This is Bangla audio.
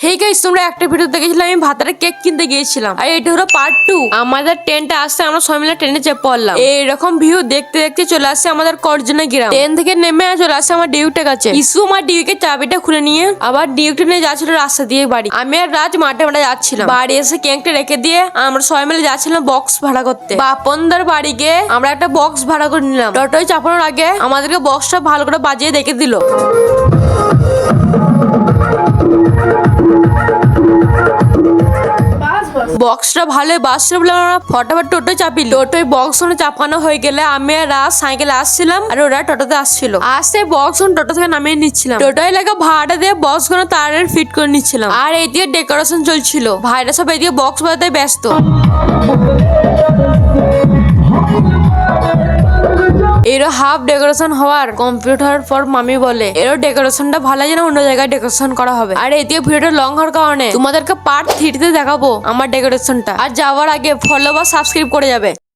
হে গাইস, তোমরা একটা ভিডিও দেখেছিলাম আমি ভাতারে কেক কিনতে গিয়েছিলাম, আর এটা হলো পার্ট 2। আমাদের ট্রেনটা আসছে, আমরা সবাই মিলে ট্রেনে চেপে পড়লাম। এইরকম ভিউ দেখতে দেখতে চলে আসছে আমাদের করজনা গ্রাম। ট্রেন থেকে নেমে চলে আসছে আমার ডিউটির কাছে। ইসু আমার ডিউকে চাবিটা খুলে নিয়ে আবার ডিউটি নিয়ে যাচ্ছিল রাস্তা দিয়ে বাড়ি। আমি আর রাজ মাঠে মাঠে যাচ্ছিলাম। বাড়ি এসে কেকটা রেখে দিয়ে আমরা সবাই মিলে যাচ্ছিলাম বক্স ভাড়া করতে। বাপনদার বাড়ি গিয়ে আমরা একটা বক্স ভাড়া করে নিলাম। টোটোয় চাপানোর আগে আমাদেরকে বক্সটা ভালো করে বাজিয়ে দেখে দিল। বক্সটা ভালো বাসছিল বলে আমরা ফটাফট টোটো চাপিল। টোটোয় বক্স চাপানো হয়ে গেলে আমি আর রাজ সাইকেলে আসছিলাম, আর ওরা টোটোতে আসছিল। আসতে বক্স টোটো থেকে নামিয়ে নিচ্ছিলাম। টোটোয় লাগা ভাড়াটা দিয়ে বক্স তারের ফিট করে নিচ্ছিলাম। আর এইদিকে ডেকোরেশন চলছিল। ভাইরা সব এইদিকে বক্স বাজাতে ব্যস্ত। এরও হাফ ডেকোরেশন হওয়ার কম্পিউটার পর মামি বলে এরও ডেকোরেশনটা ভালো যেন অন্য জায়গায় ডেকোরেশন করা হবে। আর এদিকে ভিডিওটা লং হওয়ার কারণে তোমাদেরকে পার্ট 3 তে দেখাবো আমার ডেকোরেশনটা। আর যাওয়ার আগে ফলো বা সাবস্ক্রাইব করে যাবে।